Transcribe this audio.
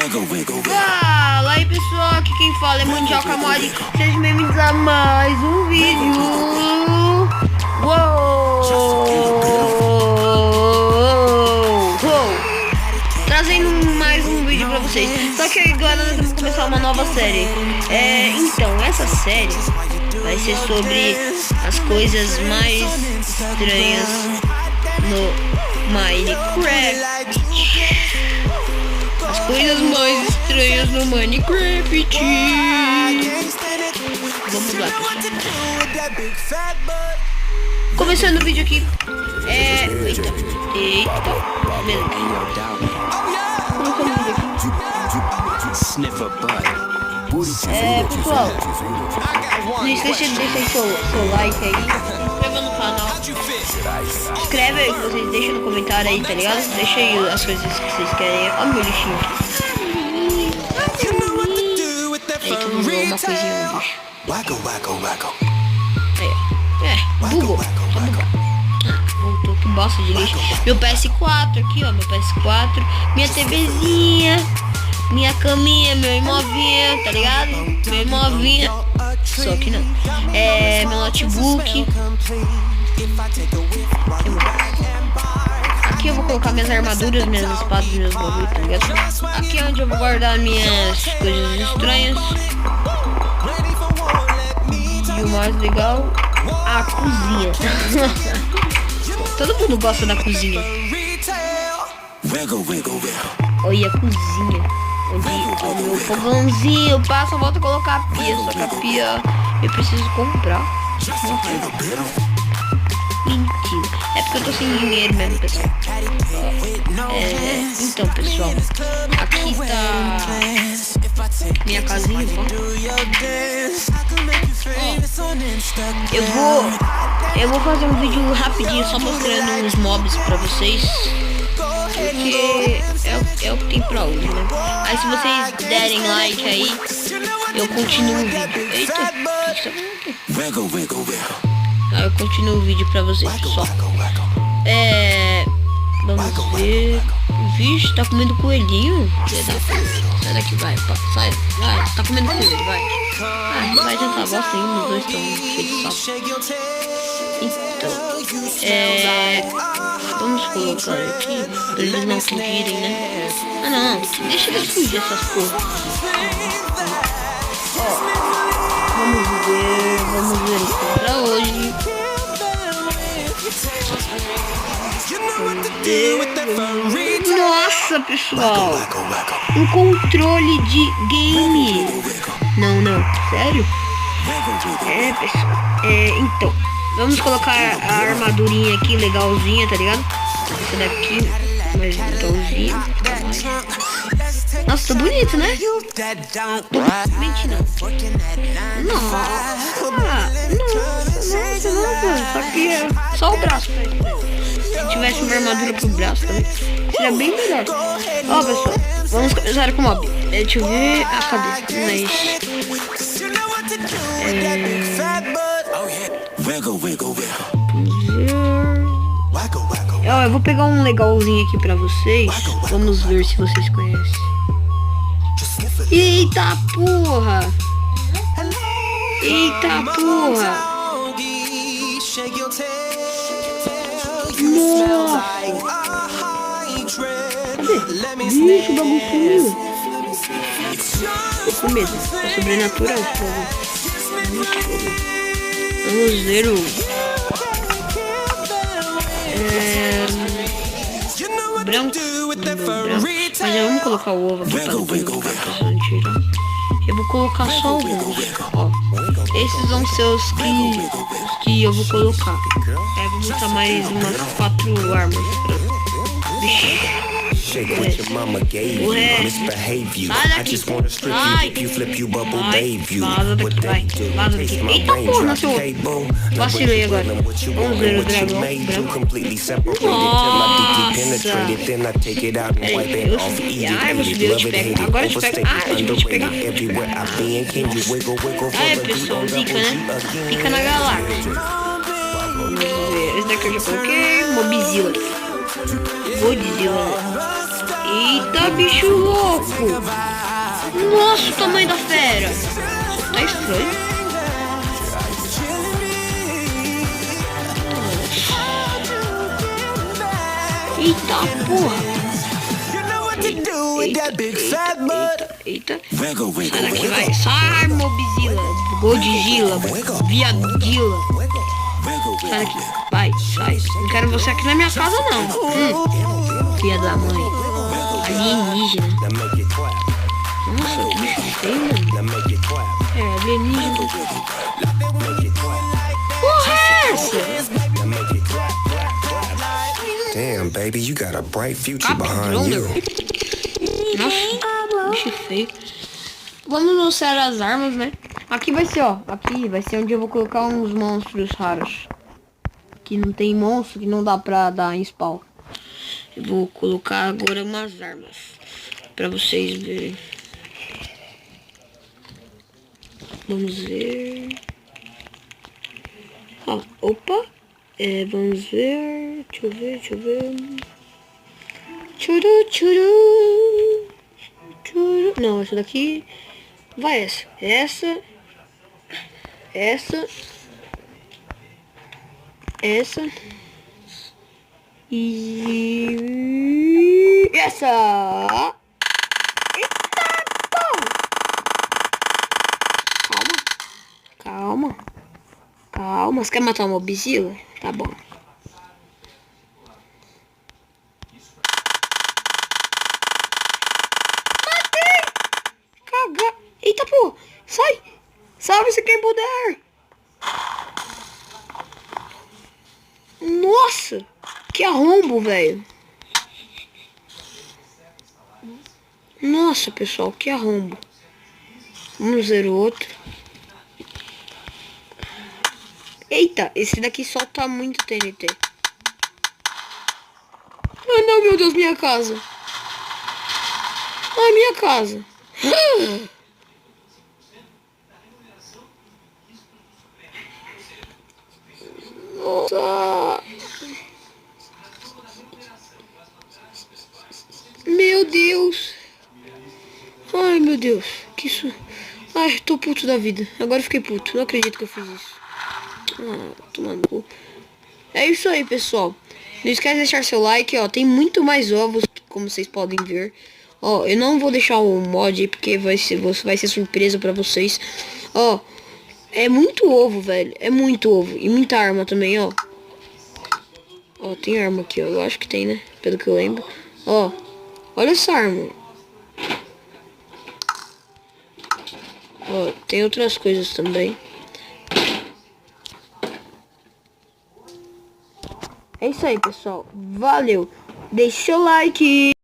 Fala aí pessoal, aqui quem fala é Mandioca Mori. Sejam bem-vindos a mais um vídeo. Trazendo mais um vídeo pra vocês. Só que agora nós vamos começar uma nova série. Então, essa série vai ser sobre as coisas mais estranhas no Minecraft. As coisas mais estranhas no Minecraft. Vamos lá, pessoal. Começando o vídeo aqui. Eita. Beleza. Começando o vídeo aqui. Pessoal, não esqueça de deixar seu like aí. Se inscreva no canal. Escreve aí o que vocês deixam no comentário aí, tá ligado? Deixa aí as coisas que vocês querem. Olha o meu lixinho aqui. Aí que vou uma coisinha no bicho. Bugou. Voltou, que bosta de lixo. Meu PS4 aqui, ó. Meu PS4. Minha TVzinha. Minha caminha, meu imovinha, tá ligado? Meu imovinha. Só que não. Meu notebook. Aqui eu vou colocar minhas armaduras, minhas espadas, meus bagulhos, tá ligado? Aqui é onde eu vou guardar minhas coisas estranhas. E o mais legal, a cozinha. Todo mundo gosta da cozinha. Olha a cozinha. Onde o meu fogãozinho, eu passo, eu volto a colocar a pia. Só que a pia eu preciso comprar. Mentira. É porque eu tô sem dinheiro mesmo, pessoal. Então, pessoal, aqui tá minha casinha, Eu vou fazer um vídeo rapidinho só mostrando os mobs pra vocês, porque é o que tem pra hoje, né? Aí se vocês derem like aí, eu continuo o vídeo. Eita, eu continuo o vídeo pra vocês, pessoal. Vamos ver. Vixe, tá comendo coelhinho? Sai daqui, vai, sai, vai, tá comendo coelho, vai. Não vai adiantar, bosta nenhuma, os dois estão cheios de sal. Então, vamos colocar aqui, pra eles não fugirem, né? Não, deixa eles fugir essas porra. Vamos ver isso pra hoje. Nossa, pessoal, um controle de game. Não, sério? Pessoal, então vamos colocar a armadurinha aqui legalzinha, tá ligado? Essa daqui mais legalzinha. Nossa, tá bonito, né? Mentira. Nossa, só que é só o braço. Se tivesse uma armadura pro braço também, seria bem melhor. Ó, pessoal, vamos começar com o mob. Deixa eu ver a cabeça. Eu vou pegar um legalzinho aqui pra vocês. Vamos ver se vocês conhecem. Eita porra! Nossa! Cadê? Bicho, o bagulho sumiu. Tô com medo. É sobrenatural esse bagulho. Vamos ver o... branco. Mas vamos colocar o ovo aqui pra não tirar. Eu vou colocar só alguns. Ó, esses vão ser os que eu vou colocar. Vou botar mais umas 4 armas. Shake what your mama gave you, misbehave you. I just wanna strip you, if you flip you, bubble bathe you. What they do, taste my brain, drop cable. Vacilei agora. Vamos ver o dragão branco. Completely separated till I deeply penetrated, then I take it out and wipe it off easy. Love it, hate it, overstake it, underrated. Everywhere I've been, can you wiggle for the beat on double G again? Fica na galáxia. Vamos ver, esse daqui eu já coloquei, Mobzilla. Godzilla. Eita, bicho louco. Nossa, o tamanho da fera. Tá estranho. Eita porra. Eita. Sai daqui, vai. Sai, Mobzilla. Godzilla. Viadilla. Sai daqui. Vai, sai. Não quero você aqui na minha casa, não. Filha da mãe. Alienígena. Nossa, que bicho feio, mano. É, alienígena. Porra é essa? Damn, baby, you got a bright future behind you. Nossa, bicho feio. Vamos mostrar as armas, né? Aqui vai ser, ó. Aqui vai ser onde eu vou colocar uns monstros raros. Que não tem monstro, que não dá pra dar em spawn. Eu vou colocar agora umas armas. Pra vocês verem. Vamos ver. Ó, opa. Vamos ver. Deixa eu ver. Churu. Não, essa daqui. Vai essa. Essa. E essa. Eita, porra. Calma. Você quer matar uma Mobzilla? Tá bom. Matei! Caga. Eita, pô. Sai. Salve-se quem puder. Nossa. Que arrombo, velho. Nossa, pessoal. Que arrombo. Vamos ver o outro. Eita, esse daqui solta muito TNT. Ai, não, meu Deus, minha casa. Ai, minha casa. Nossa. Meu Deus. Ai, meu Deus. Que isso. Ai, tô puto da vida. Agora eu fiquei puto. Não acredito que eu fiz isso. Tomando cu. É isso aí, pessoal. Não esquece de deixar seu like, ó. Tem muito mais ovos, como vocês podem ver. Ó, eu não vou deixar o mod aí, porque vai ser surpresa pra vocês. Ó, é muito ovo, velho. É muito ovo. E muita arma também, ó. Ó, tem arma aqui, ó. Eu acho que tem, né? Pelo que eu lembro. Ó, olha essa arma. Ó, tem outras coisas também. É isso aí, pessoal. Valeu. Deixa o like.